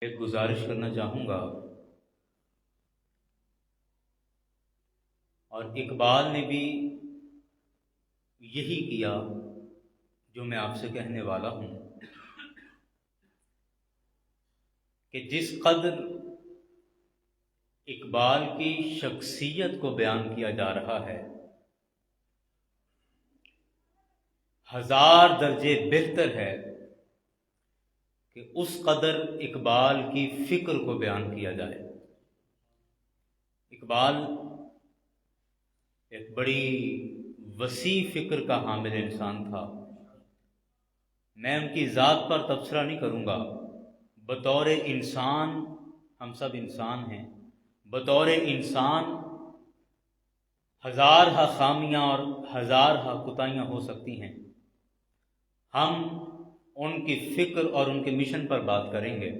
ایک گزارش کرنا چاہوں گا، اور اقبال نے بھی یہی کیا جو میں آپ سے کہنے والا ہوں، کہ جس قدر اقبال کی شخصیت کو بیان کیا جا رہا ہے، ہزار درجے بہتر ہے کہ اس قدر اقبال کی فکر کو بیان کیا جائے۔ اقبال ایک بڑی وسیع فکر کا حامل انسان تھا۔ میں ان کی ذات پر تبصرہ نہیں کروں گا، بطور انسان ہم سب انسان ہیں، بطور انسان ہزارہا خامیاں اور ہزارہا کوتاہیاں ہو سکتی ہیں۔ ہم ان کی فکر اور ان کے مشن پر بات کریں گے،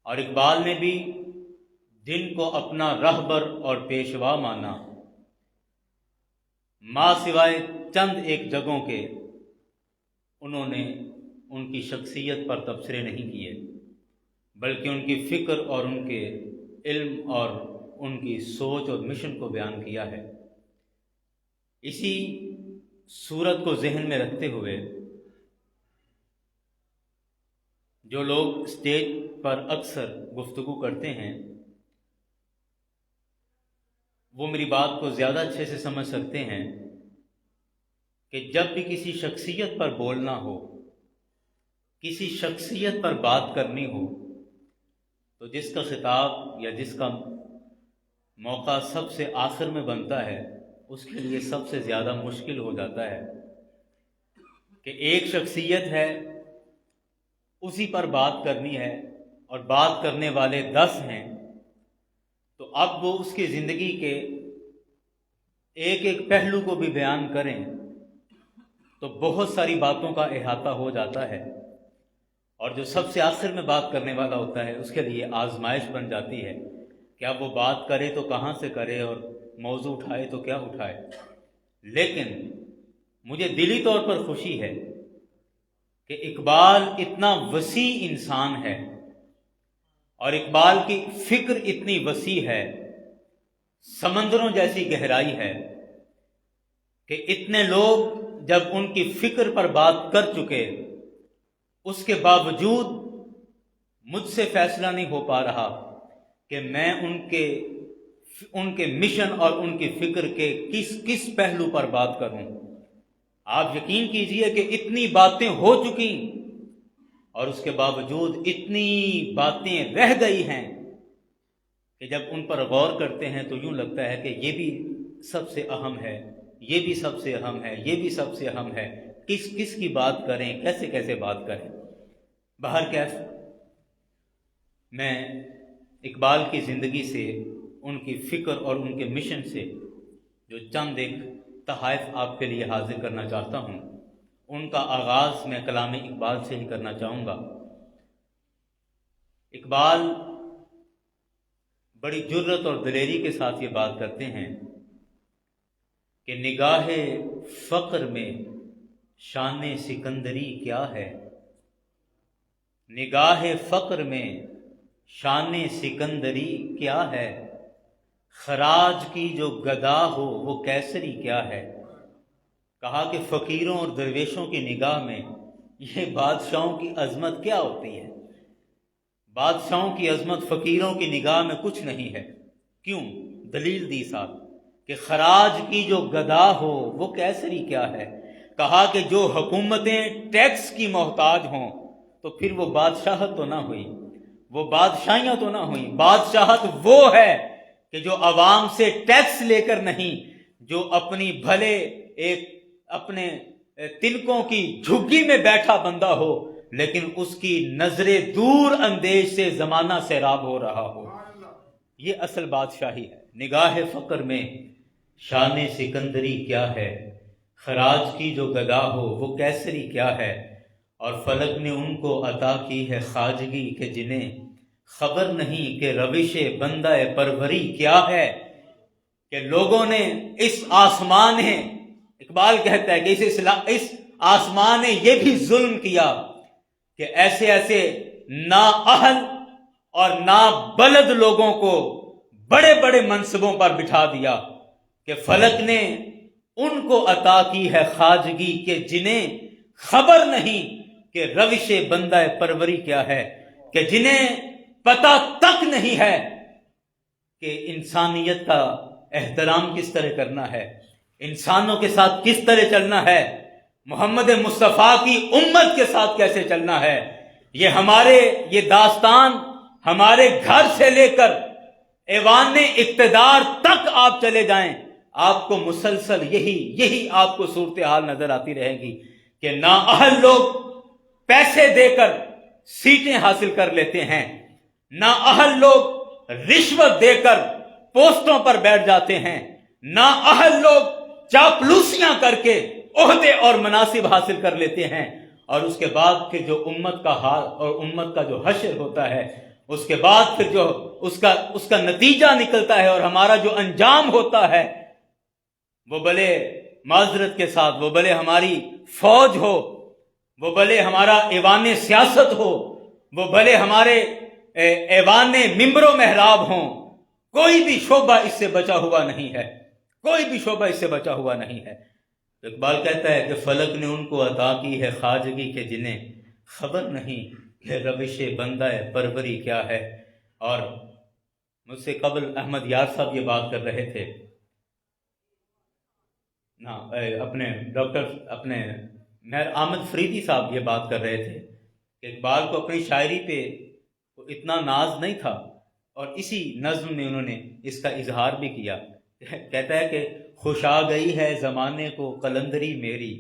اور اقبال نے بھی دن کو اپنا رہبر اور پیشوا مانا، ماں سوائے چند ایک جگہوں کے انہوں نے ان کی شخصیت پر تبصرے نہیں کیے، بلکہ ان کی فکر اور ان کے علم اور ان کی سوچ اور مشن کو بیان کیا ہے۔ اسی صورت کو ذہن میں رکھتے ہوئے جو لوگ اسٹیج پر اکثر گفتگو کرتے ہیں وہ میری بات کو زیادہ اچھے سے سمجھ سکتے ہیں کہ جب بھی کسی شخصیت پر بولنا ہو، کسی شخصیت پر بات کرنی ہو، تو جس کا خطاب یا جس کا موقع سب سے آخر میں بنتا ہے اس کے لیے سب سے زیادہ مشکل ہو جاتا ہے کہ ایک شخصیت ہے، اسی پر بات کرنی ہے اور بات کرنے والے 10 ہیں، تو اب وہ اس کی زندگی کے ایک ایک پہلو کو بھی بیان کریں تو بہت ساری باتوں کا احاطہ ہو جاتا ہے، اور جو سب سے آخر میں بات کرنے والا ہوتا ہے اس کے لیے آزمائش بن جاتی ہے کہ اب وہ بات کرے تو کہاں سے کرے اور موضوع اٹھائے تو کیا اٹھائے۔ لیکن مجھے دلی طور پر خوشی ہے کہ اقبال اتنا وسیع انسان ہے اور اقبال کی فکر اتنی وسیع ہے، سمندروں جیسی گہرائی ہے، کہ اتنے لوگ جب ان کی فکر پر بات کر چکے اس کے باوجود مجھ سے فیصلہ نہیں ہو پا رہا کہ میں ان کے مشن اور ان کی فکر کے کس پہلو پر بات کروں۔ آپ یقین کیجئے کہ اتنی باتیں ہو چکی اور اس کے باوجود اتنی باتیں رہ گئی ہیں کہ جب ان پر غور کرتے ہیں تو یوں لگتا ہے کہ یہ بھی سب سے اہم ہے، یہ بھی سب سے اہم ہے، یہ بھی سب سے اہم ہے، کس کی بات کریں، کیسے بات کریں۔ بہرکیف میں اقبال کی زندگی سے، ان کی فکر اور ان کے مشن سے جو چند ایک تحائف آپ کے لیے حاضر کرنا چاہتا ہوں، ان کا آغاز میں کلام اقبال سے ہی کرنا چاہوں گا۔ اقبال بڑی جرت اور دلیری کے ساتھ یہ بات کرتے ہیں کہ نگاہ فقر میں شان سکندری کیا ہے، نگاہ فقر میں شان سکندری کیا ہے، خراج کی جو گدا ہو وہ کیسری کیا ہے۔ کہا کہ فقیروں اور درویشوں کی نگاہ میں یہ بادشاہوں کی عظمت کیا ہوتی ہے؟ بادشاہوں کی عظمت فقیروں کی نگاہ میں کچھ نہیں ہے۔ کیوں؟ دلیل دی صاحب کہ خراج کی جو گدا ہو وہ کیسری کیا ہے۔ کہا کہ جو حکومتیں ٹیکس کی محتاج ہوں تو پھر وہ بادشاہت تو نہ ہوئی، وہ بادشاہیاں تو نہ ہوئیں۔ بادشاہت وہ ہے کہ جو عوام سے ٹیکس لے کر نہیں، جو اپنی بھلے ایک اپنے تنکوں کی جھگی میں بیٹھا بندہ ہو لیکن اس کی نظر دور اندیش سے زمانہ سیراب ہو رہا ہو، یہ اصل بادشاہی ہے۔ نگاہ فقر میں شان سکندری کیا ہے، خراج کی جو گدا ہو وہ کیسری کیا ہے، اور فلک نے ان کو عطا کی ہے خواجگی کہ جنہیں خبر نہیں کہ روش بندہ پروری کیا ہے۔ کہ لوگوں نے اس آسمان نے، اقبال کہتا ہے کہ اس آسمان نے یہ بھی ظلم کیا کہ ایسے نااہل اور نابلد لوگوں کو بڑے بڑے منصبوں پر بٹھا دیا کہ فلک نے ان کو عطا کی ہے خواجگی کہ جنہیں خبر نہیں کہ روش بندہ پروری کیا ہے، کہ جنہیں پتہ تک نہیں ہے کہ انسانیت کا احترام کس طرح کرنا ہے، انسانوں کے ساتھ کس طرح چلنا ہے، محمد مصطفیٰ کی امت کے ساتھ کیسے چلنا ہے۔ یہ داستان ہمارے گھر سے لے کر ایوان اقتدار تک آپ چلے جائیں، آپ کو مسلسل یہی آپ کو صورتحال نظر آتی رہے گی کہ نااہل لوگ پیسے دے کر سیٹیں حاصل کر لیتے ہیں، نااہل لوگ رشوت دے کر پوسٹوں پر بیٹھ جاتے ہیں، نااہل لوگ چاپلوسیاں کر کے عہدے اور مناصب حاصل کر لیتے ہیں، اور اس کے بعد پھر جو امت کا حال اور امت کا جو حشر ہوتا ہے، اس کے بعد پھر جو اس کا نتیجہ نکلتا ہے اور ہمارا جو انجام ہوتا ہے، وہ بھلے معذرت کے ساتھ، وہ بھلے ہماری فوج ہو، وہ بھلے ہمارا ایوان سیاست ہو، وہ بھلے ہمارے ایوان ممبر و محراب ہوں، کوئی بھی شعبہ اس سے بچا ہوا نہیں ہے، کوئی بھی شعبہ اس سے بچا ہوا نہیں ہے۔ اقبال کہتا ہے کہ فلک نے ان کو عطا کی ہے خواجگی کہ جنہیں خبر نہیں کہ روش بندہ پروری کیا ہے۔ اور مجھ سے قبل احمد یار صاحب یہ بات کر رہے تھے، اپنے مہر احمد فریدی صاحب یہ بات کر رہے تھے کہ اقبال کو اپنی شاعری پہ اتنا ناز نہیں تھا، اور اسی نظم میں انہوں نے اس کا اظہار بھی کیا۔ کہتا ہے کہ خوش آ گئی ہے زمانے کو قلندری میری،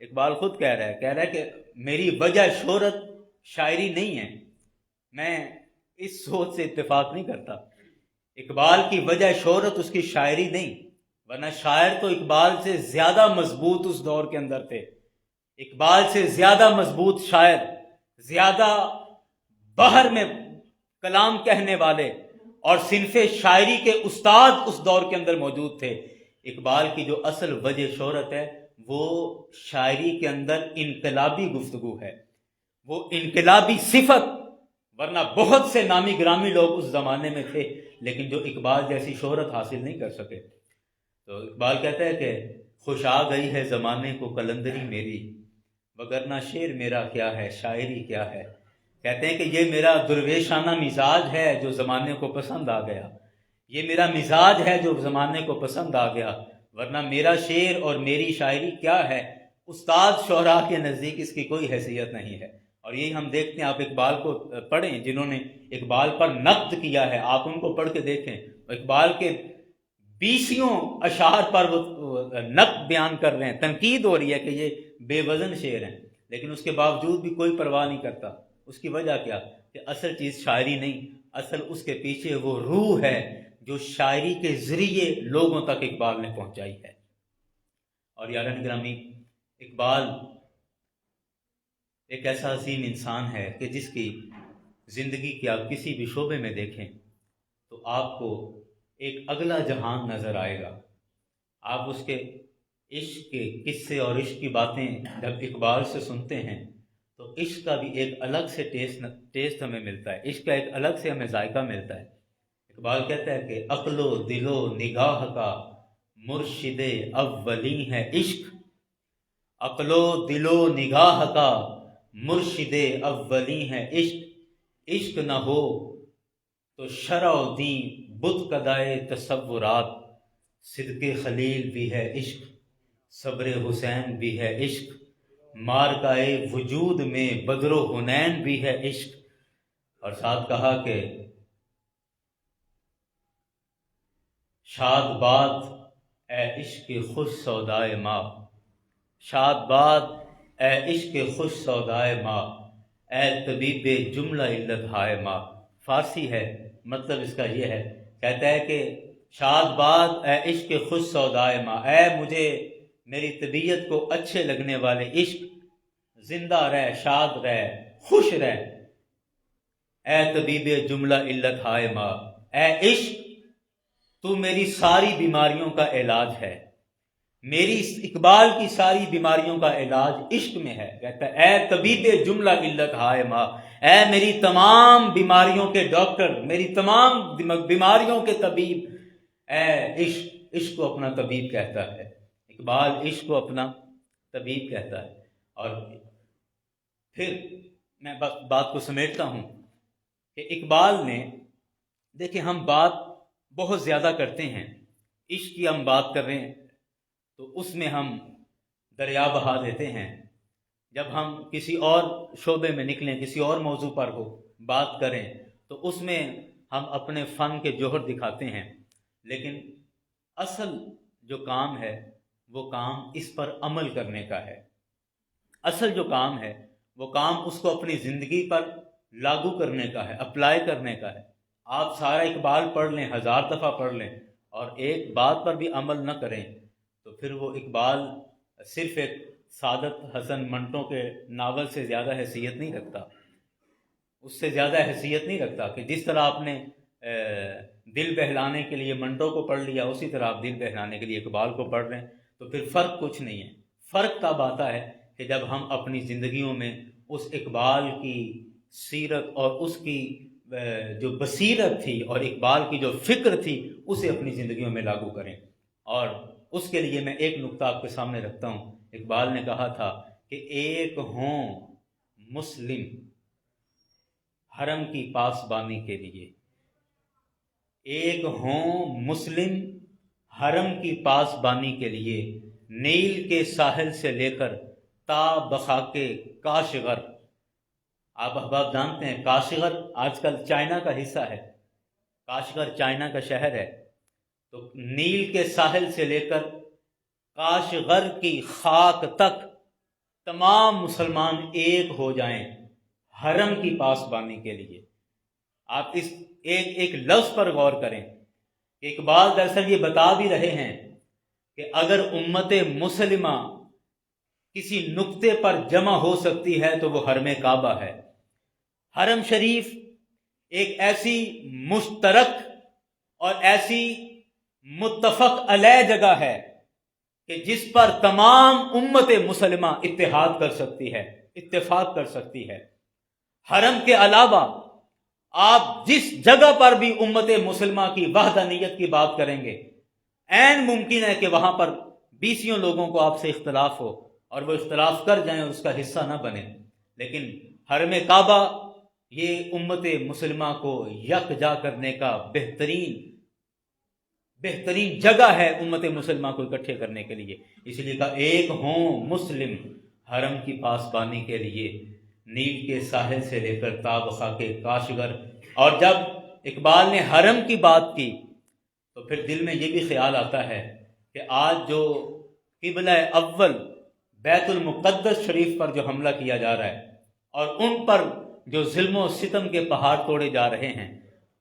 اقبال خود کہہ رہا ہے کہ میری وجہ شہرت شاعری نہیں ہے۔ میں اس سوچ سے اتفاق نہیں کرتا، اقبال کی وجہ شہرت اس کی شاعری نہیں، ورنہ شاعر تو اقبال سے زیادہ مضبوط اس دور کے اندر تھے، اقبال سے زیادہ مضبوط شاعر، زیادہ بحر میں کلام کہنے والے اور صنف شاعری کے استاد اس دور کے اندر موجود تھے۔ اقبال کی جو اصل وجہ شہرت ہے وہ شاعری کے اندر انقلابی گفتگو ہے، وہ انقلابی صفت، ورنہ بہت سے نامی گرامی لوگ اس زمانے میں تھے لیکن جو اقبال جیسی شہرت حاصل نہیں کر سکے۔ تو اقبال کہتا ہے کہ خوش آ گئی ہے زمانے کو قلندری میری، وگرنہ شعر میرا کیا ہے، شاعری کیا ہے۔ کہتے ہیں کہ یہ میرا درویشانہ مزاج ہے جو زمانے کو پسند آ گیا، یہ میرا مزاج ہے جو زمانے کو پسند آ گیا، ورنہ میرا شعر اور میری شاعری کیا ہے، استاد شعراء کے نزدیک اس کی کوئی حیثیت نہیں ہے۔ اور یہی ہم دیکھتے ہیں، آپ اقبال کو پڑھیں، جنہوں نے اقبال پر نقد کیا ہے آپ ان کو پڑھ کے دیکھیں، اقبال کے 20 اشعار پر وہ نقد بیان کر رہے ہیں، تنقید ہو رہی ہے کہ یہ بے وزن شعر ہیں، لیکن اس کے باوجود بھی کوئی پرواہ نہیں کرتا۔ اس کی وجہ کیا کہ اصل چیز شاعری نہیں، اصل اس کے پیچھے وہ روح ہے جو شاعری کے ذریعے لوگوں تک اقبال نے پہنچائی ہے۔ اور یاران گرامی، اقبال ایک ایسا عظیم انسان ہے کہ جس کی زندگی کے آپ کسی بھی شعبے میں دیکھیں تو آپ کو ایک اگلا جہان نظر آئے گا۔ آپ اس کے عشق کے قصے اور عشق کی باتیں جب اقبال سے سنتے ہیں تو عشق کا بھی ایک الگ سے ٹیسٹ ہمیں ملتا ہے، عشق کا ایک الگ سے ہمیں ذائقہ ملتا ہے۔ اقبال کہتا ہے کہ عقل و دل و نگاہ کا مرشد اولی ہے عشق، عقل و دل و نگاہ کا مرشد اولی ہے عشق، عشق نہ ہو تو شرع و دین بت کدائے تصورات، صدق خلیل بھی ہے عشق، صبر حسین بھی ہے عشق، مارکائے وجود میں بدر و حنین بھی ہے عشق۔ اور ساتھ کہا کہ شاد باد اے عشق خوش سودائے ماں، شاد باد اے عشق خوش سودائے ماں، اے طبیب جملہ علت ہائے ماں۔ فارسی ہے، مطلب اس کا یہ ہے، کہتا ہے کہ شاد باد اے عشق خوش سودائے ماں، اے مجھے میری طبیعت کو اچھے لگنے والے عشق، زندہ رہ، شاد رہ، خوش رہ، اے طبیب جملہ علت ہائے ماں، اے عشق تو میری ساری بیماریوں کا علاج ہے، میری اقبال کی ساری بیماریوں کا علاج عشق میں ہے۔ کہتا ہے اے طبیب جملہ علت ہائے ماں، اے میری تمام بیماریوں کے ڈاکٹر، میری تمام بیماریوں کے طبیب، اے عشق، عشق کو اپنا طبیب کہتا ہے، اقبال عشق کو اپنا طبیب کہتا ہے۔ اور پھر میں بات کو سمیٹتا ہوں کہ اقبال نے، دیکھیں ہم بات بہت زیادہ کرتے ہیں، عشق کی ہم بات کر رہے ہیں تو اس میں ہم دریا بہا دیتے ہیں، جب ہم کسی اور شعبے میں نکلیں، کسی اور موضوع پر ہو بات کریں تو اس میں ہم اپنے فن کے جوہر دکھاتے ہیں، لیکن اصل جو کام ہے وہ کام اس پر عمل کرنے کا ہے۔ اصل جو کام ہے وہ کام اس کو اپنی زندگی پر لاگو کرنے کا ہے، اپلائی کرنے کا ہے۔ آپ سارا اقبال پڑھ لیں، 1000 دفعہ پڑھ لیں اور ایک بات پر بھی عمل نہ کریں تو پھر وہ اقبال صرف ایک سعادت حسن منٹو کے ناول سے زیادہ حیثیت نہیں رکھتا، اس سے زیادہ حیثیت نہیں رکھتا کہ جس طرح آپ نے دل بہلانے کے لیے منٹو کو پڑھ لیا، اسی طرح آپ دل بہلانے کے لیے اقبال کو پڑھ رہے ہیں، تو پھر فرق کچھ نہیں ہے۔ فرق تب آتا ہے کہ جب ہم اپنی زندگیوں میں اس اقبال کی سیرت اور اس کی جو بصیرت تھی اور اقبال کی جو فکر تھی اسے اپنی زندگیوں میں لاگو کریں۔ اور اس کے لیے میں ایک نقطہ آپ کے سامنے رکھتا ہوں۔ اقبال نے کہا تھا کہ ایک ہوں مسلم حرم کی پاسبانی کے لیے، ایک ہوں مسلم حرم کی پاسبانی کے لیے، نیل کے ساحل سے لے کر تا بخاک کاشغر۔ آپ احباب جانتے ہیں کاشغر آج کل چائنا کا حصہ ہے، کاشغر چائنا کا شہر ہے، تو نیل کے ساحل سے لے کر کاشغر کی خاک تک تمام مسلمان ایک ہو جائیں حرم کی پاسبانی کے لیے۔ آپ اس ایک لفظ پر غور کریں کہ اقبال دراصل یہ بتا بھی رہے ہیں کہ اگر امت مسلمہ کسی نقطے پر جمع ہو سکتی ہے تو وہ حرم کعبہ ہے۔ حرم شریف ایک ایسی مشترک اور ایسی متفق علیہ جگہ ہے کہ جس پر تمام امت مسلمہ اتحاد کر سکتی ہے، اتفاق کر سکتی ہے۔ حرم کے علاوہ آپ جس جگہ پر بھی امت مسلمہ کی وحدانیت کی بات کریں گے، عین ممکن ہے کہ وہاں پر 20 لوگوں کو آپ سے اختلاف ہو اور وہ اختلاف کر جائیں اور اس کا حصہ نہ بنے، لیکن حرم کعبہ یہ امت مسلمہ کو یکجا کرنے کا بہترین جگہ ہے، امت مسلمہ کو اکٹھے کرنے کے لیے۔ اس لیے کہا ایک ہوں مسلم حرم کی پاسبانی کے لیے، نیل کے ساحل سے لے کر تا بخاک کاشغر۔ اور جب اقبال نے حرم کی بات کی تو پھر دل میں یہ بھی خیال آتا ہے کہ آج جو قبلہ اول بیت المقدس شریف پر جو حملہ کیا جا رہا ہے اور ان پر جو ظلم و ستم کے پہاڑ توڑے جا رہے ہیں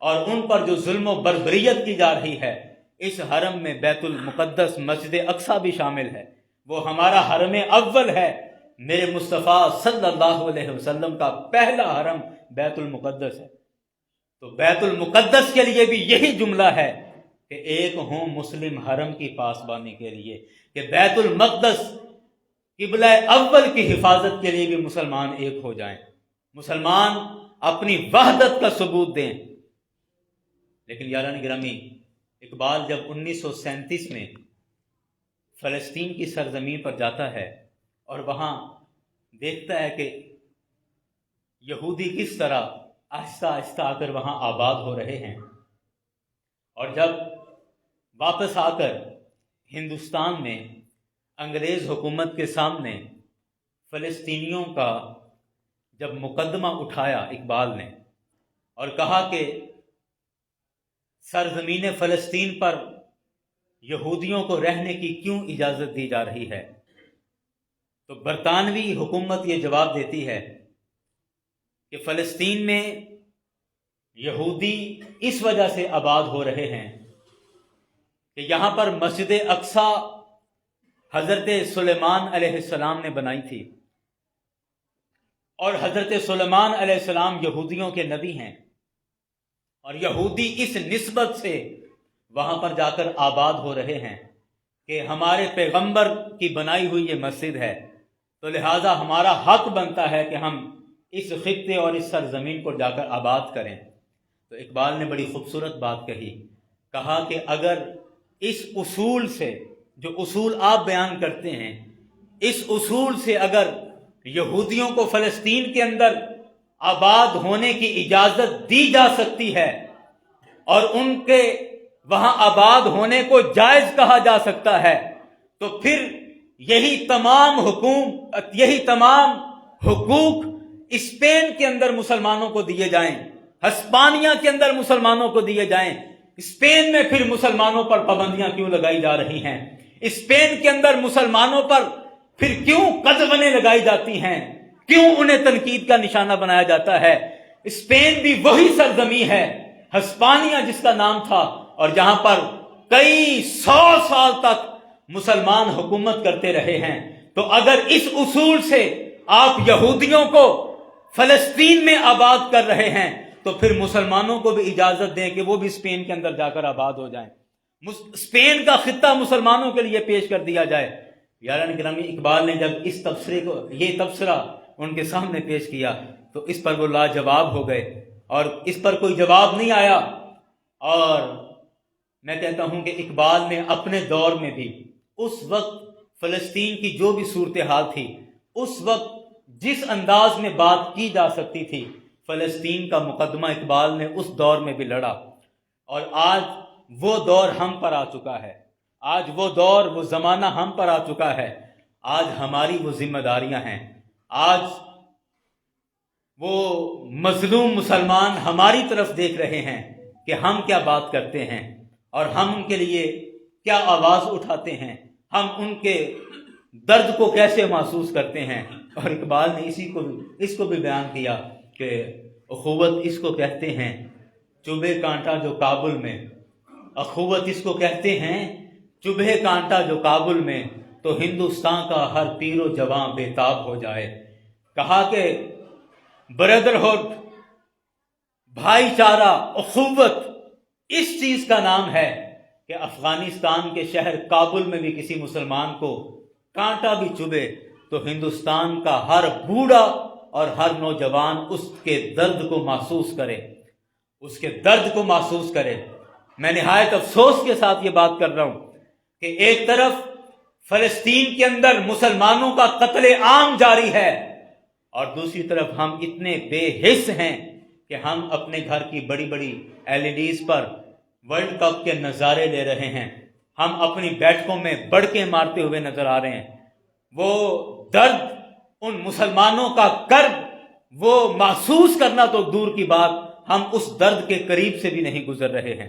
اور ان پر جو ظلم و بربریت کی جا رہی ہے، اس حرم میں بیت المقدس مسجد اقصی بھی شامل ہے، وہ ہمارا حرم اول ہے۔ میرے مصطفیٰ صلی اللہ علیہ وسلم کا پہلا حرم بیت المقدس ہے، تو بیت المقدس کے لیے بھی یہی جملہ ہے کہ ایک ہوں مسلم حرم کی پاسبانی کے لیے، کہ بیت المقدس قبلہ اول کی حفاظت کے لیے بھی مسلمان ایک ہو جائیں، مسلمان اپنی وحدت کا ثبوت دیں۔ لیکن یاران گرامی، اقبال جب 1937 میں فلسطین کی سرزمین پر جاتا ہے اور وہاں دیکھتا ہے کہ یہودی کس طرح آہستہ آہستہ آ کر وہاں آباد ہو رہے ہیں، اور جب واپس آ کر ہندوستان میں انگریز حکومت کے سامنے فلسطینیوں کا جب مقدمہ اٹھایا اقبال نے اور کہا کہ سرزمین فلسطین پر یہودیوں کو رہنے کی کیوں اجازت دی جا رہی ہے، تو برطانوی حکومت یہ جواب دیتی ہے کہ فلسطین میں یہودی اس وجہ سے آباد ہو رہے ہیں کہ یہاں پر مسجد اقصی حضرت سلیمان علیہ السلام نے بنائی تھی، اور حضرت سلیمان علیہ السلام یہودیوں کے نبی ہیں، اور یہودی اس نسبت سے وہاں پر جا کر آباد ہو رہے ہیں کہ ہمارے پیغمبر کی بنائی ہوئی یہ مسجد ہے، تو لہٰذا ہمارا حق بنتا ہے کہ ہم اس خطے اور اس سرزمین کو جا کر آباد کریں۔ تو اقبال نے بڑی خوبصورت بات کہی، کہا کہ اگر اس اصول سے، جو اصول آپ بیان کرتے ہیں، اس اصول سے اگر یہودیوں کو فلسطین کے اندر آباد ہونے کی اجازت دی جا سکتی ہے اور ان کے وہاں آباد ہونے کو جائز کہا جا سکتا ہے، تو پھر یہی تمام حقوق اسپین کے اندر مسلمانوں کو دیے جائیں، ہسپانیہ کے اندر مسلمانوں کو دیے جائیں۔ اسپین میں پھر مسلمانوں پر پابندیاں کیوں لگائی جا رہی ہیں؟ اسپین کے اندر مسلمانوں پر پھر کیوں قدغنیں لگائی جاتی ہیں؟ کیوں انہیں تنقید کا نشانہ بنایا جاتا ہے؟ اسپین بھی وہی سرزمین ہے، ہسپانیہ جس کا نام تھا، اور جہاں پر کئی 100 سال تک مسلمان حکومت کرتے رہے ہیں۔ تو اگر اس اصول سے آپ یہودیوں کو فلسطین میں آباد کر رہے ہیں تو پھر مسلمانوں کو بھی اجازت دیں کہ وہ بھی اسپین کے اندر جا کر آباد ہو جائیں، اسپین کا خطہ مسلمانوں کے لیے پیش کر دیا جائے۔ یاران گرامی، اقبال نے جب اس یہ تبصرہ ان کے سامنے پیش کیا تو اس پر وہ لاجواب ہو گئے، اور اس پر کوئی جواب نہیں آیا۔ اور میں کہتا ہوں کہ اقبال نے اپنے دور میں بھی اس وقت فلسطین کی جو بھی صورتحال تھی، اس وقت جس انداز میں بات کی جا سکتی تھی، فلسطین کا مقدمہ اقبال نے اس دور میں بھی لڑا۔ اور آج وہ دور ہم پر آ چکا ہے، آج وہ دور، وہ زمانہ ہم پر آ چکا ہے۔ آج ہماری وہ ذمہ داریاں ہیں، آج وہ مظلوم مسلمان ہماری طرف دیکھ رہے ہیں کہ ہم کیا بات کرتے ہیں اور ہم ان کے لیے کیا آواز اٹھاتے ہیں، ہم ان کے درد کو کیسے محسوس کرتے ہیں۔ اور اقبال نے اس کو بھی بیان کیا کہ اخوت اس کو کہتے ہیں چبھے کانٹا جو کابل میں، اخوت اس کو کہتے ہیں چبھے کانٹا جو کابل میں، تو ہندوستان کا ہر پیر و جواں بے تاب ہو جائے۔ کہا کہ بردرہڈ، بھائی چارہ، اخوت اس چیز کا نام ہے کہ افغانستان کے شہر کابل میں بھی کسی مسلمان کو کانٹا بھی چبھے تو ہندوستان کا ہر بوڑھا اور ہر نوجوان اس کے درد کو محسوس کرے، اس کے درد کو محسوس کرے۔ میں نہایت افسوس کے ساتھ یہ بات کر رہا ہوں کہ ایک طرف فلسطین کے اندر مسلمانوں کا قتل عام جاری ہے، اور دوسری طرف ہم اتنے بے حس ہیں کہ ہم اپنے گھر کی بڑی بڑی LEDs پر ورلڈ کپ کے نظارے لے رہے ہیں، ہم اپنی بیٹھکوں میں بڑکیں مارتے ہوئے نظر آ رہے ہیں۔ وہ درد، ان مسلمانوں کا کرب وہ محسوس کرنا تو دور کی بات، ہم اس درد کے قریب سے بھی نہیں گزر رہے ہیں۔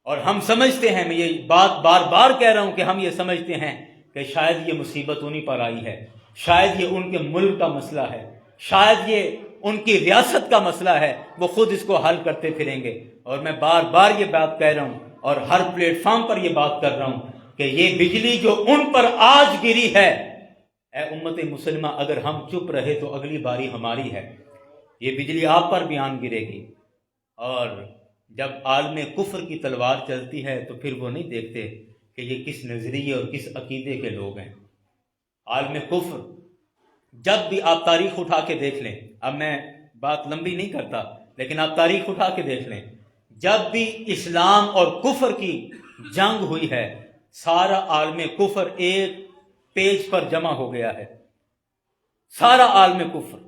اور ہم سمجھتے ہیں، میں یہ بات بار بار کہہ رہا ہوں کہ ہم یہ سمجھتے ہیں کہ شاید یہ مصیبت انہی پر آئی ہے، شاید یہ ان کے ملک کا مسئلہ ہے، شاید یہ ان کی ریاست کا مسئلہ ہے، وہ خود اس کو حل کرتے پھریں گے۔ اور میں بار بار یہ بات کہہ رہا ہوں اور ہر پلیٹ فارم پر یہ بات کر رہا ہوں کہ یہ بجلی جو ان پر آج گری ہے، اے امت مسلمہ، اگر ہم چپ رہے تو اگلی باری ہماری ہے، یہ بجلی آپ پر بھی آن گرے گی۔ اور جب عالم کفر کی تلوار چلتی ہے تو پھر وہ نہیں دیکھتے کہ یہ کس نظریے اور کس عقیدے کے لوگ ہیں۔ عالم کفر، جب بھی آپ تاریخ اٹھا کے دیکھ لیں، اب میں بات لمبی نہیں کرتا لیکن آپ تاریخ اٹھا کے دیکھ لیں، جب بھی اسلام اور کفر کی جنگ ہوئی ہے، سارا عالم کفر ایک پیج پر جمع ہو گیا ہے۔ سارا عالم کفر،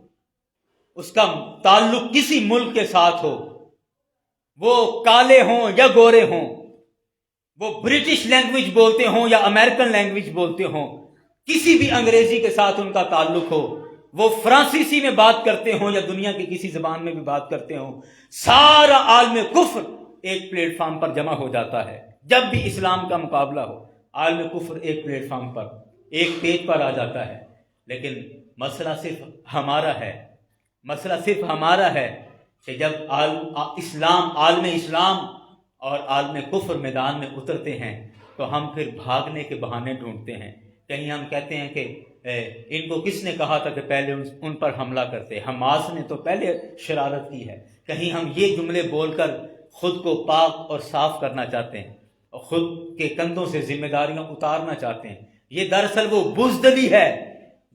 اس کا تعلق کسی ملک کے ساتھ ہو، وہ کالے ہوں یا گورے ہوں، وہ برٹش لینگویج بولتے ہوں یا امریکن لینگویج بولتے ہوں، کسی بھی انگریزی کے ساتھ ان کا تعلق ہو، وہ فرانسیسی میں بات کرتے ہوں یا دنیا کی کسی زبان میں بھی بات کرتے ہوں، سارا عالم کفر ایک پلیٹ فارم پر جمع ہو جاتا ہے۔ جب بھی اسلام کا مقابلہ ہو، عالم کفر ایک پلیٹ فارم پر، ایک پیج پر آ جاتا ہے۔ لیکن مسئلہ صرف ہمارا ہے کہ جب عالم اسلام اور عالم کفر میدان میں اترتے ہیں تو ہم پھر بھاگنے کے بہانے ڈھونڈتے ہیں۔ کہیں ہم کہتے ہیں کہ ان کو کس نے کہا تھا کہ پہلے ان پر حملہ کرتے، حماس نے تو پہلے شرارت کی ہے۔ کہیں ہم یہ جملے بول کر خود کو پاک اور صاف کرنا چاہتے ہیں اور خود کے کندھوں سے ذمہ داریاں اتارنا چاہتے ہیں۔ یہ دراصل وہ بزدلی ہے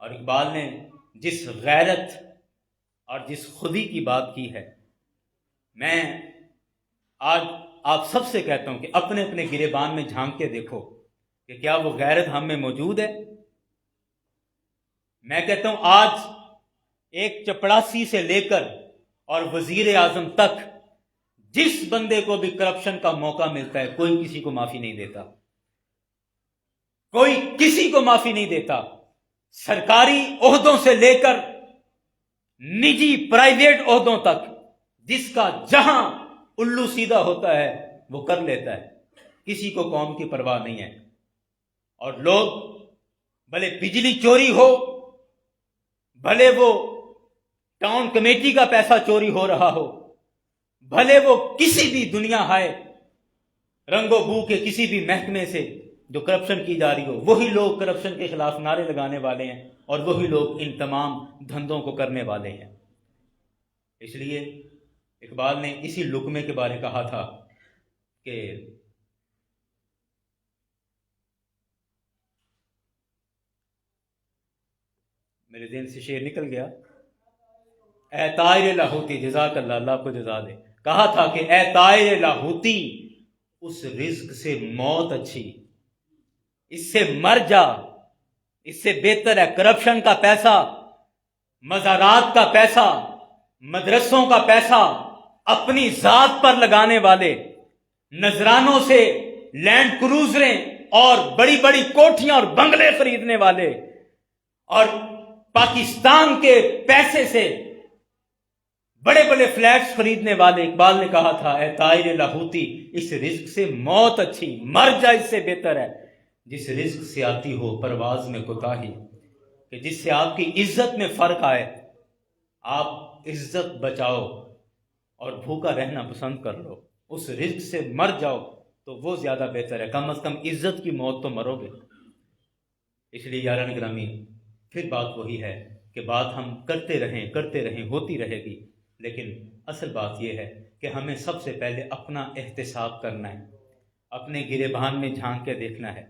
اور اقبال نے جس غیرت اور جس خودی کی بات کی ہے، میں آج آپ سب سے کہتا ہوں کہ اپنے اپنے گریبان میں جھانک کے دیکھو کہ کیا وہ غیرت ہم میں موجود ہے۔ میں کہتا ہوں آج ایک چپڑاسی سے لے کر اور وزیر اعظم تک جس بندے کو بھی کرپشن کا موقع ملتا ہے کوئی کسی کو معافی نہیں دیتا، کوئی کسی کو معافی نہیں دیتا۔ سرکاری عہدوں سے لے کر نجی پرائیویٹ عہدوں تک جس کا جہاں الو سیدھا ہوتا ہے وہ کر لیتا ہے، کسی کو قوم کی پرواہ نہیں ہے۔ اور لوگ بھلے بجلی چوری ہو، بھلے وہ ٹاؤن کمیٹی کا پیسہ چوری ہو رہا ہو، بھلے وہ کسی بھی دنیا ہائے رنگ و بو کے کسی بھی محکمے سے جو کرپشن کی جا رہی ہو، وہی لوگ کرپشن کے خلاف نعرے لگانے والے ہیں اور وہی لوگ ان تمام دھندوں کو کرنے والے ہیں۔ اس لیے اقبال نے اسی لقمے کے بارے کہا تھا کہ میرے ذہن سے شعر نکل گیا، اے طائر لاہوتی، جزاک اللہ، اللہ آپ کو جزا دے، کہا تھا کہ اے طائر لاہوتی، اس رزق سے موت اچھی، اس سے مر جا، اس سے بہتر ہے کرپشن کا پیسہ، مزارات کا پیسہ، مدرسوں کا پیسہ اپنی ذات پر لگانے والے، نذرانوں سے لینڈ کروزریں اور بڑی بڑی کوٹھیاں اور بنگلے خریدنے والے اور پاکستان کے پیسے سے بڑے بڑے فلیٹس خریدنے والے، اقبال نے کہا تھا اے طائر لاہوتی، اس رزق سے موت اچھی، مر جا، اس سے بہتر ہے جس رزق سے آتی ہو پرواز میں کوتاہی، کہ جس سے آپ کی عزت میں فرق آئے، آپ عزت بچاؤ اور بھوکا رہنا پسند کر لو، اس رزق سے مر جاؤ تو وہ زیادہ بہتر ہے، کم از کم عزت کی موت تو مرو گے۔ اس لیے یاران گرامی، پھر بات وہی ہے کہ بات ہم کرتے رہیں ہوتی رہے گی، لیکن اصل بات یہ ہے کہ ہمیں سب سے پہلے اپنا احتساب کرنا ہے، اپنے گریبان میں جھانک کے دیکھنا ہے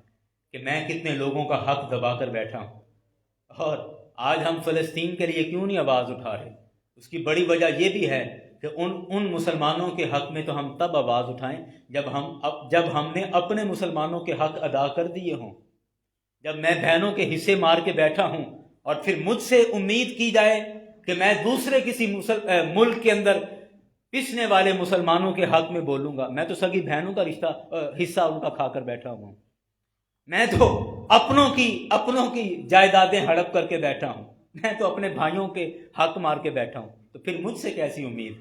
کہ میں کتنے لوگوں کا حق دبا کر بیٹھا ہوں۔ اور آج ہم فلسطین کے لیے کیوں نہیں آواز اٹھا رہے؟ اس کی بڑی وجہ یہ بھی ہے کہ ان مسلمانوں کے حق میں تو ہم تب آواز اٹھائیں جب ہم نے اپنے مسلمانوں کے حق ادا کر دیے ہوں، جب میں بہنوں کے حصے مار کے بیٹھا ہوں اور پھر مجھ سے امید کی جائے کہ میں دوسرے کسی ملک کے اندر پسنے والے مسلمانوں کے حق میں بولوں گا۔ میں تو سگی بہنوں کا حصہ ان کا کھا کر بیٹھا ہوں، میں تو اپنوں کی جائیدادیں ہڑپ کر کے بیٹھا ہوں، میں تو اپنے بھائیوں کے حق مار کے بیٹھا ہوں، تو پھر مجھ سے کیسی امید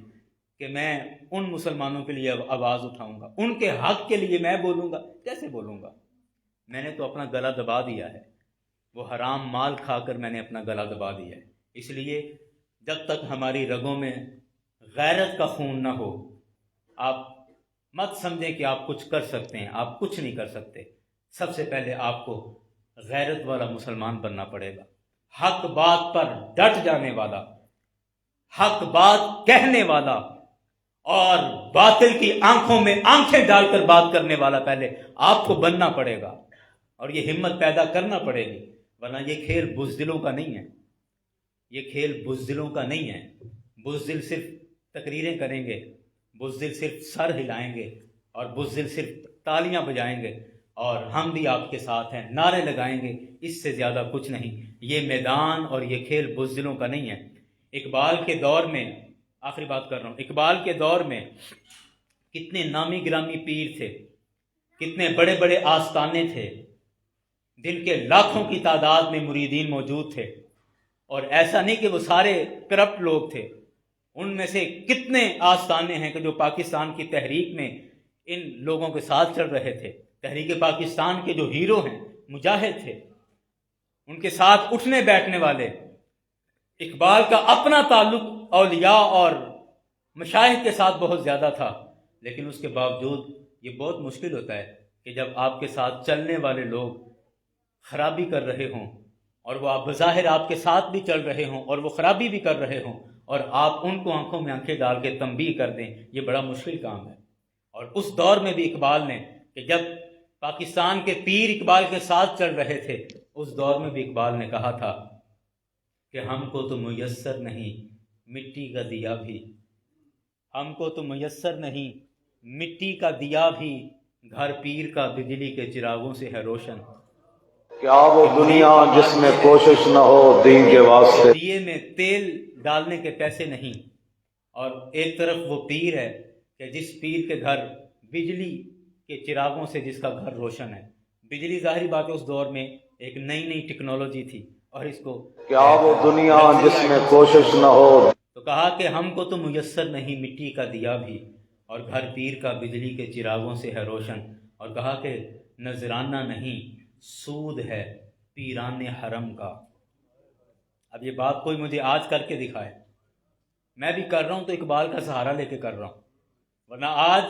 کہ میں ان مسلمانوں کے لیے آواز اٹھاؤں گا، ان کے حق کے لیے میں بولوں گا؟ کیسے بولوں گا؟ میں نے تو اپنا گلا دبا دیا ہے، وہ حرام مال کھا کر میں نے اپنا گلا دبا دیا ہے۔ اس لیے جب تک ہماری رگوں میں غیرت کا خون نہ ہو، آپ مت سمجھیں کہ آپ کچھ کر سکتے ہیں، آپ کچھ نہیں کر سکتے۔ سب سے پہلے آپ کو غیرت والا مسلمان بننا پڑے گا، حق بات پر ڈٹ جانے والا، حق بات کہنے والا اور باطل کی آنکھوں میں آنکھیں ڈال کر بات کرنے والا پہلے آپ کو بننا پڑے گا، اور یہ ہمت پیدا کرنا پڑے گی، ورنہ یہ کھیل بزدلوں کا نہیں ہے، یہ کھیل بزدلوں کا نہیں ہے۔ بزدل صرف تقریریں کریں گے، بزدل صرف سر ہلائیں گے، اور بزدل صرف تالیاں بجائیں گے اور ہم بھی آپ کے ساتھ ہیں نعرے لگائیں گے، اس سے زیادہ کچھ نہیں۔ یہ میدان اور یہ کھیل بزدلوں کا نہیں ہے۔ اقبال کے دور میں، آخری بات کر رہا ہوں، اقبال کے دور میں کتنے نامی گرامی پیر تھے، کتنے بڑے بڑے آستانے تھے، جن کے لاکھوں کی تعداد میں مریدین موجود تھے، اور ایسا نہیں کہ وہ سارے کرپٹ لوگ تھے، ان میں سے کتنے آستانے ہیں کہ جو پاکستان کی تحریک میں ان لوگوں کے ساتھ چل رہے تھے، تحریک پاکستان کے جو ہیرو ہیں، مجاہد تھے، ان کے ساتھ اٹھنے بیٹھنے والے۔ اقبال کا اپنا تعلق اولیاء اور مشائخ کے ساتھ بہت زیادہ تھا، لیکن اس کے باوجود یہ بہت مشکل ہوتا ہے کہ جب آپ کے ساتھ چلنے والے لوگ خرابی کر رہے ہوں، اور وہ آپ بظاہر آپ کے ساتھ بھی چل رہے ہوں اور وہ خرابی بھی کر رہے ہوں، اور آپ ان کو آنکھوں میں آنکھیں ڈال کے تنبیہ کر دیں، یہ بڑا مشکل کام ہے۔ اور اس دور میں بھی اقبال نے، کہ جب پاکستان کے پیر اقبال کے ساتھ چل رہے تھے، اس دور میں بھی اقبال نے کہا تھا کہ ہم کو تو میسر نہیں مٹی کا دیا بھی، ہم کو تو میسر نہیں مٹی کا دیا بھی، گھر پیر کا بجلی کے چراغوں سے ہے روشن۔ کیا وہ دنیا جس میں کوشش نہ ہو دین کے واسطے، دیے میں تیل ڈالنے کے پیسے نہیں، اور ایک طرف وہ پیر ہے کہ جس پیر کے گھر بجلی کے چراغوں سے جس کا گھر روشن ہے۔ بجلی ظاہری بات ہے اس دور میں ایک نئی ٹیکنالوجی تھی، اور اس کو کیا وہ دنیا جس میں کوشش نہ ہو، تو کہا کہ ہم کو تو میسر نہیں مٹی کا دیا بھی، اور گھر پیر کا بجلی کے چراغوں سے ہے روشن، اور کہا کہ نذرانہ نہیں سود ہے پیران حرم کا۔ اب یہ بات کوئی مجھے آج کر کے دکھائے، میں بھی کر رہا ہوں تو اقبال کا سہارا لے کے کر رہا ہوں، ورنہ آج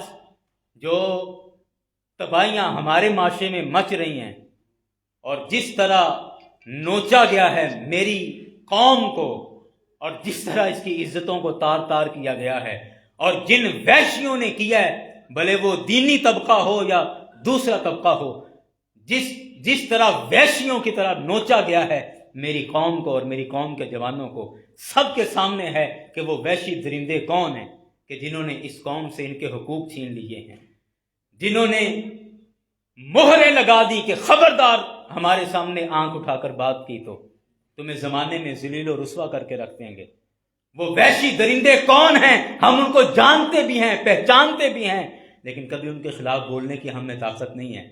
جو تباہیاں ہمارے معاشرے میں مچ رہی ہیں، اور جس طرح نوچا گیا ہے میری قوم کو، اور جس طرح اس کی عزتوں کو تار تار کیا گیا ہے، اور جن وحشیوں نے کیا ہے، بھلے وہ دینی طبقہ ہو یا دوسرا طبقہ ہو، جس طرح وحشیوں کی طرح نوچا گیا ہے میری قوم کو اور میری قوم کے جوانوں کو، سب کے سامنے ہے کہ وہ وحشی درندے کون ہیں کہ جنہوں نے اس قوم سے ان کے حقوق چھین لیے ہیں، جنہوں نے مہریں لگا دی کہ خبردار ہمارے سامنے آنکھ اٹھا کر بات کی تو تمہیں زمانے میں ذلیل و رسوا کر کے رکھ دیں گے۔ وہ وحشی درندے کون ہیں؟ ہم ان کو جانتے بھی ہیں، پہچانتے بھی ہیں، لیکن کبھی ان کے خلاف بولنے کی ہم میں طاقت نہیں ہے۔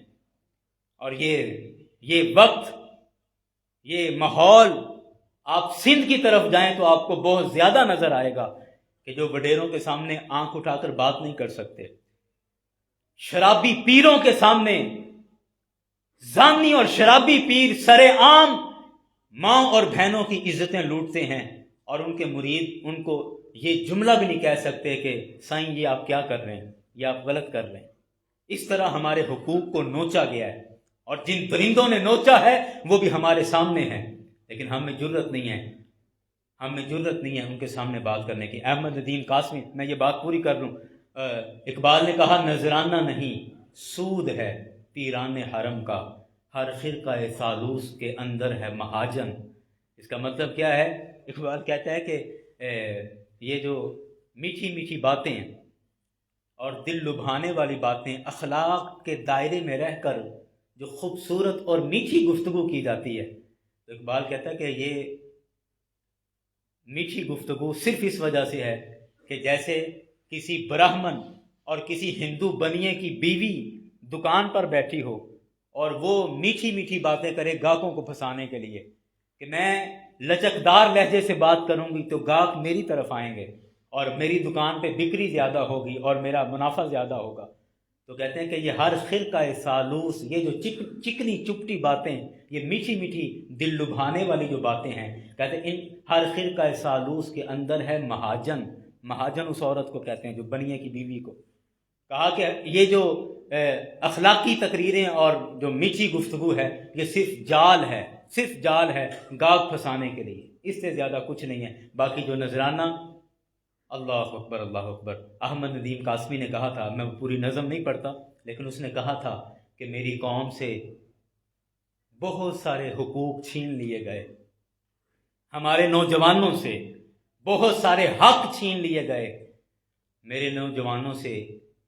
اور یہ وقت، یہ ماحول، آپ سندھ کی طرف جائیں تو آپ کو بہت زیادہ نظر آئے گا کہ جو وڈیروں کے سامنے آنکھ اٹھا کر بات نہیں کر سکتے، شرابی پیروں کے سامنے، زانی اور شرابی پیر سرے عام ماں اور بہنوں کی عزتیں لوٹتے ہیں، اور ان کے مرید ان کو یہ جملہ بھی نہیں کہہ سکتے کہ سائیں یہ آپ کیا کر رہے ہیں، یہ آپ غلط کر رہے ہیں۔ اس طرح ہمارے حقوق کو نوچا گیا ہے، اور جن درندوں نے نوچا ہے وہ بھی ہمارے سامنے ہیں، لیکن ہم میں جرت نہیں ہے ان کے سامنے بات کرنے کی۔ احمد ندیم قاسمی، میں یہ بات پوری کر لوں، اقبال نے کہا نذرانہ نہیں سود ہے پیران حرم کا، ہر خرقہ سالوس کے اندر ہے مہاجن۔ اس کا مطلب کیا ہے؟ اقبال کہتا ہے کہ یہ جو میٹھی میٹھی باتیں اور دل لبھانے والی باتیں، اخلاق کے دائرے میں رہ کر جو خوبصورت اور میٹھی گفتگو کی جاتی ہے، تو اقبال کہتا ہے کہ یہ میٹھی گفتگو صرف اس وجہ سے ہے کہ جیسے کسی برہمن اور کسی ہندو بنیے کی بیوی دکان پر بیٹھی ہو اور وہ میٹھی میٹھی باتیں کرے گاہکوں کو پھنسانے کے لیے کہ میں لچکدار لہجے سے بات کروں گی تو گاہک میری طرف آئیں گے اور میری دکان پہ بکری زیادہ ہوگی اور میرا منافع زیادہ ہوگا۔ تو کہتے ہیں کہ یہ ہر خرقہ سالوس، یہ جو چکنی چپٹی باتیں، یہ میٹھی میٹھی دل لبھانے والی جو باتیں ہیں، کہتے ہیں ان ہر خرقہ سالوس کے اندر ہے مہاجن۔ مہاجن اس عورت کو کہتے ہیں جو بنیے کی بیوی کو۔ کہا کہ یہ جو اخلاقی تقریریں اور جو میٹھی گفتگو ہے یہ صرف جال ہے گاہک پھنسانے کے لیے، اس سے زیادہ کچھ نہیں ہے۔ باقی جو نذرانہ، اللہ اکبر اللہ اکبر۔ احمد ندیم قاسمی نے کہا تھا، میں پوری نظم نہیں پڑھتا لیکن اس نے کہا تھا کہ میری قوم سے بہت سارے حقوق چھین لیے گئے، ہمارے نوجوانوں سے بہت سارے حق چھین لیے گئے، میرے نوجوانوں سے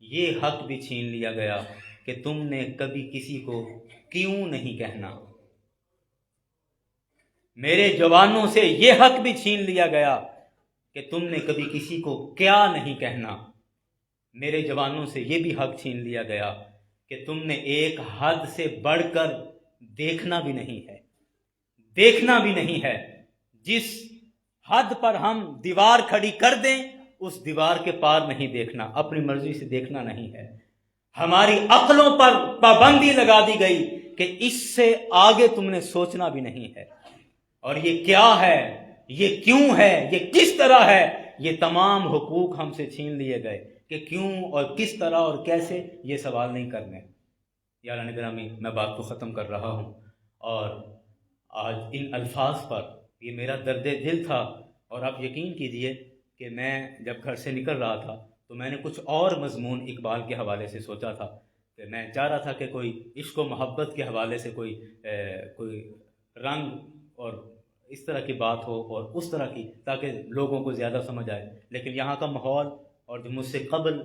یہ حق بھی چھین لیا گیا کہ تم نے کبھی کسی کو کیوں نہیں کہنا۔ میرے جوانوں سے یہ حق بھی چھین لیا گیا کہ تم نے کبھی کسی کو کیا نہیں کہنا۔ میرے جوانوں سے یہ بھی حق چھین لیا گیا کہ تم نے ایک حد سے بڑھ کر دیکھنا بھی نہیں ہے۔ جس حد پر ہم دیوار کھڑی کر دیں اس دیوار کے پار نہیں دیکھنا، اپنی مرضی سے دیکھنا نہیں ہے۔ ہماری عقلوں پر پابندی لگا دی گئی کہ اس سے آگے تم نے سوچنا بھی نہیں ہے، اور یہ کیا ہے، یہ کیوں ہے، یہ کس طرح ہے، یہ تمام حقوق ہم سے چھین لیے گئے کہ کیوں اور کس طرح اور کیسے، یہ سوال نہیں کرنے۔ یاران گرامی، میں بات کو ختم کر رہا ہوں، اور آج ان الفاظ پر یہ میرا درد دل تھا، اور آپ یقین کیجئے کہ میں جب گھر سے نکل رہا تھا تو میں نے کچھ اور مضمون اقبال کے حوالے سے سوچا تھا کہ میں چاہ رہا تھا کہ کوئی عشق و محبت کے حوالے سے کوئی رنگ اور اس طرح کی بات ہو اور اس طرح کی، تاکہ لوگوں کو زیادہ سمجھ آئے. لیکن یہاں کا ماحول اور جو مجھ سے قبل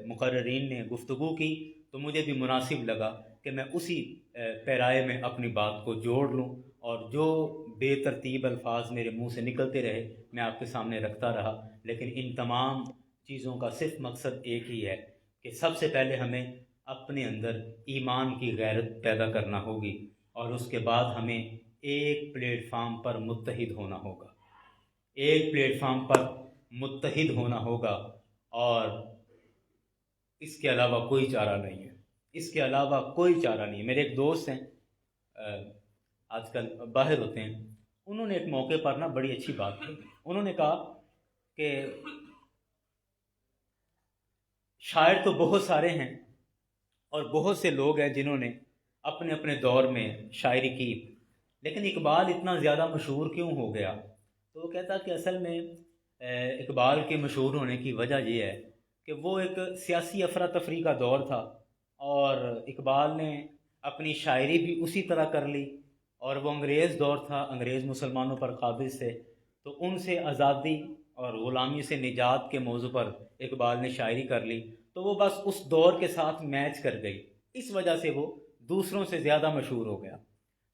مقررین نے گفتگو کی تو مجھے بھی مناسب لگا کہ میں اسی پیرائے میں اپنی بات کو جوڑ لوں، اور جو بے ترتیب الفاظ میرے منہ سے نکلتے رہے میں آپ کے سامنے رکھتا رہا. لیکن ان تمام چیزوں کا صرف مقصد ایک ہی ہے کہ سب سے پہلے ہمیں اپنے اندر ایمان کی غیرت پیدا کرنا ہوگی، اور اس کے بعد ہمیں ایک پلیٹ فارم پر متحد ہونا ہوگا. ایک پلیٹ فارم پر متحد ہونا ہوگا، اور اس کے علاوہ کوئی چارہ نہیں ہے. اس کے علاوہ کوئی چارہ نہیں ہے. میرے ایک دوست ہیں، آج کل باہر ہوتے ہیں، انہوں نے ایک موقع پر بڑی اچھی بات کی. انہوں نے کہا کہ شاعر تو بہت سارے ہیں اور بہت سے لوگ ہیں جنہوں نے اپنے اپنے دور میں شاعری کی، لیکن اقبال اتنا زیادہ مشہور کیوں ہو گیا؟ تو وہ کہتا کہ اصل میں اقبال کے مشہور ہونے کی وجہ یہ ہے کہ وہ ایک سیاسی افراتفری کا دور تھا، اور اقبال نے اپنی شاعری بھی اسی طرح کر لی، اور وہ انگریز دور تھا، انگریز مسلمانوں پر قابض تھے، تو ان سے آزادی اور غلامی سے نجات کے موضوع پر اقبال نے شاعری کر لی، تو وہ بس اس دور کے ساتھ میچ کر گئی، اس وجہ سے وہ دوسروں سے زیادہ مشہور ہو گیا.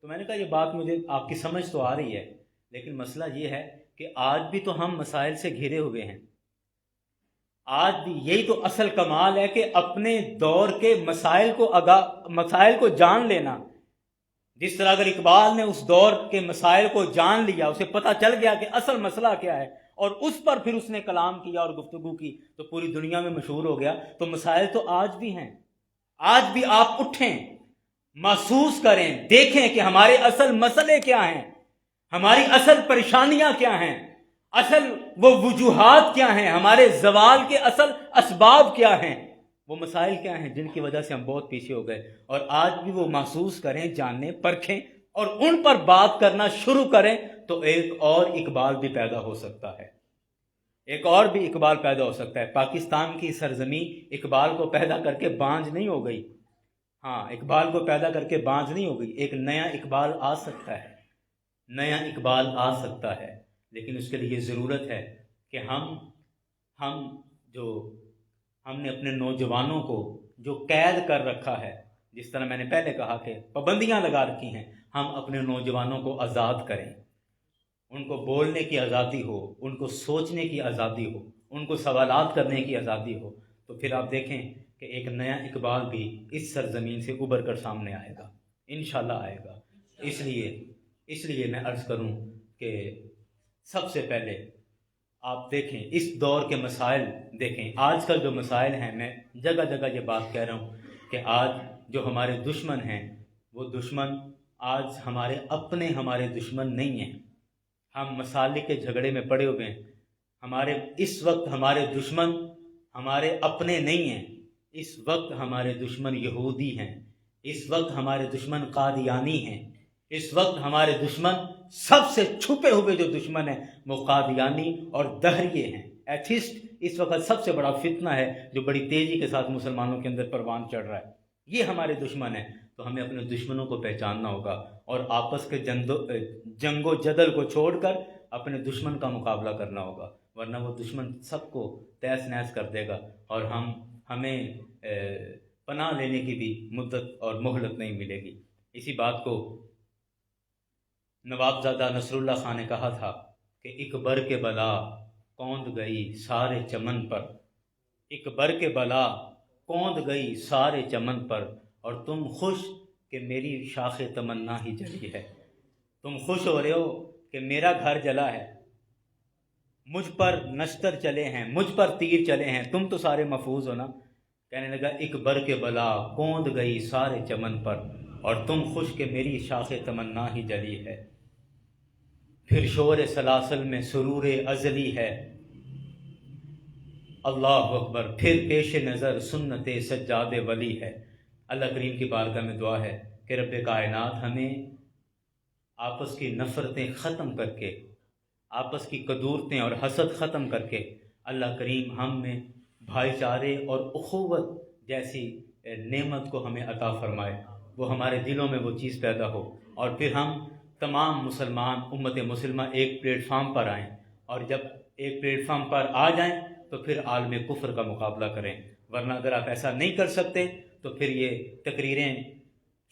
تو میں نے کہا یہ بات مجھے آپ کی سمجھ تو آ رہی ہے، لیکن مسئلہ یہ ہے کہ آج بھی تو ہم مسائل سے گھرے ہوئے ہیں. آج بھی یہی تو اصل کمال ہے کہ اپنے دور کے مسائل کو جان لینا. جس طرح اگر اقبال نے اس دور کے مسائل کو جان لیا، اسے پتہ چل گیا کہ اصل مسئلہ کیا ہے، اور اس پر پھر اس نے کلام کیا اور گفتگو کی تو پوری دنیا میں مشہور ہو گیا. تو مسائل تو آج بھی ہیں. آج بھی آپ اٹھیں، محسوس کریں، دیکھیں کہ ہمارے اصل مسئلے کیا ہیں، ہماری اصل پریشانیاں کیا ہیں، اصل وہ وجوہات کیا ہیں، ہمارے زوال کے اصل اسباب کیا ہیں، وہ مسائل کیا ہیں جن کی وجہ سے ہم بہت پیچھے ہو گئے. اور آج بھی وہ محسوس کریں، جانیں، پرکھیں اور ان پر بات کرنا شروع کریں تو ایک اور اقبال بھی پیدا ہو سکتا ہے. ایک اور بھی اقبال پیدا ہو سکتا ہے. پاکستان کی سرزمین اقبال کو پیدا کر کے بانجھ نہیں ہو گئی. ہاں، اقبال کو پیدا کر کے بانجھ نہیں ہو گئی. ایک نیا اقبال آ سکتا ہے، نیا اقبال آ سکتا ہے، لیکن اس کے لیے ضرورت ہے کہ ہم نے اپنے نوجوانوں کو جو قید کر رکھا ہے، جس طرح میں نے پہلے کہا کہ پابندیاں لگا رکھی ہیں، ہم اپنے نوجوانوں کو آزاد کریں. ان کو بولنے کی آزادی ہو، ان کو سوچنے کی آزادی ہو، ان کو سوالات کرنے کی آزادی ہو، تو پھر آپ دیکھیں کہ ایک نیا اقبال بھی اس سرزمین سے ابھر کر سامنے آئے گا، انشاءاللہ آئے گا. اس لیے میں عرض کروں کہ سب سے پہلے آپ دیکھیں اس دور کے مسائل دیکھیں. آج کل جو مسائل ہیں، میں جگہ جگہ یہ بات کہہ رہا ہوں کہ آج جو ہمارے دشمن ہیں، وہ دشمن آج ہمارے دشمن نہیں ہیں. ہم مسالے کے جھگڑے میں پڑے ہوئے ہیں. اس وقت ہمارے دشمن ہمارے اپنے نہیں ہیں. اس وقت ہمارے دشمن یہودی ہیں. اس وقت ہمارے دشمن قادیانی ہیں. اس وقت ہمارے دشمن سب سے چھپے ہوئے جو دشمن ہیں وہ قادیانی اور دہریے ہیں. ایتھسٹ اس وقت سب سے بڑا فتنہ ہے جو بڑی تیزی کے ساتھ مسلمانوں کے اندر پروان چڑھ رہا ہے. یہ ہمارے دشمن ہیں. تو ہمیں اپنے دشمنوں کو پہچاننا ہوگا اور آپس کے جنگ و جدل کو چھوڑ کر اپنے دشمن کا مقابلہ کرنا ہوگا، ورنہ وہ دشمن سب کو تہس نہس کر دے گا اور ہمیں پناہ لینے کی بھی مدت اور مہلت نہیں ملے گی. اسی بات کو نوابزادہ نصر اللہ خان نے کہا تھا کہ ایک بر کے بلا کوند گئی سارے چمن پر، ایک بر کے بلا کوند گئی سارے چمن پر، اور تم خوش کہ میری شاخ تمنا ہی جلی ہے. تم خوش ہو رہے ہو کہ میرا گھر جلا ہے، مجھ پر نشتر چلے ہیں، مجھ پر تیر چلے ہیں، تم تو سارے محفوظ ہو نا. کہنے لگا ایک بر کے بلا کوند گئی سارے چمن پر، اور تم خوش کہ میری شاخ تمنا ہی جلی ہے. پھر شور سلاسل میں سرور ازلی ہے، اللہ اکبر، پھر پیش نظر سنت سجاد ولی ہے. اللہ کریم کی بارگاہ میں دعا ہے کہ رب کائنات ہمیں آپس کی نفرتیں ختم کر کے، آپس کی قدورتیں اور حسد ختم کر کے اللہ کریم ہم میں بھائی چارے اور اخوت جیسی نعمت کو ہمیں عطا فرمائے. وہ ہمارے دلوں میں وہ چیز پیدا ہو اور پھر ہم تمام مسلمان امت مسلمہ ایک پلیٹ فارم پر آئیں، اور جب ایک پلیٹ فارم پر آ جائیں تو پھر عالم کفر کا مقابلہ کریں، ورنہ اگر آپ ایسا نہیں کر سکتے تو پھر یہ تقریریں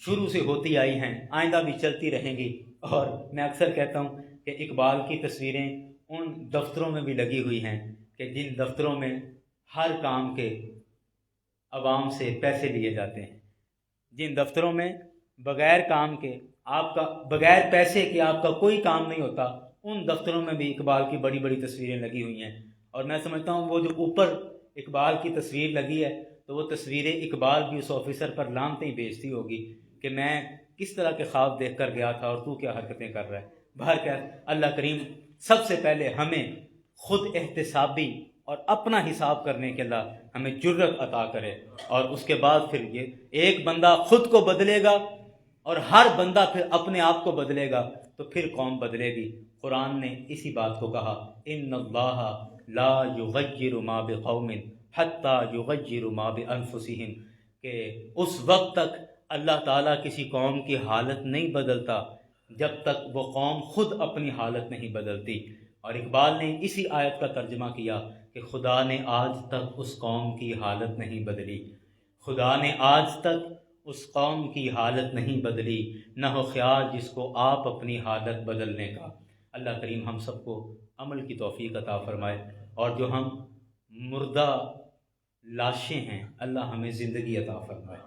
شروع سے ہوتی آئی ہیں، آئندہ بھی چلتی رہیں گی۔ اور میں اکثر کہتا ہوں کہ اقبال کی تصویریں ان دفتروں میں بھی لگی ہوئی ہیں کہ جن دفتروں میں ہر کام کے عوام سے پیسے لیے جاتے ہیں، جن دفتروں میں بغیر کام کے بغیر پیسے کے آپ کا کوئی کام نہیں ہوتا، ان دفتروں میں بھی اقبال کی بڑی بڑی تصویریں لگی ہوئی ہیں۔ اور میں سمجھتا ہوں وہ جو اوپر اقبال کی تصویر لگی ہے تو وہ تصویر اقبال بھی اس آفیسر پر لعنتیں بھیجتی ہوگی کہ میں کس طرح کے خواب دیکھ کر گیا تھا اور تو کیا حرکتیں کر رہا ہے۔ بہرکیف اللہ کریم سب سے پہلے ہمیں خود احتسابی اور اپنا حساب کرنے کے اللہ ہمیں جرت عطا کرے، اور اس کے بعد پھر یہ ایک بندہ خود کو بدلے گا اور ہر بندہ پھر اپنے آپ کو بدلے گا تو پھر قوم بدلے گی۔ قرآن نے اسی بات کو کہا، ان اللہ لا یغیر ما بقوم حتی یغیروا ما بانفسہم، کہ اس وقت تک اللہ تعالیٰ کسی قوم کی حالت نہیں بدلتا جب تک وہ قوم خود اپنی حالت نہیں بدلتی۔ اور اقبال نے اسی آیت کا ترجمہ کیا کہ خدا نے آج تک اس قوم کی حالت نہیں بدلی، خدا نے آج تک اس قوم کی حالت نہیں بدلی، نہ ہو خیال جس کو آپ اپنی حالت بدلنے کا۔ اللہ کریم ہم سب کو عمل کی توفیق عطا فرمائے، اور جو ہم مردہ لاشیں ہیں اللہ ہمیں زندگی عطا فرمائے۔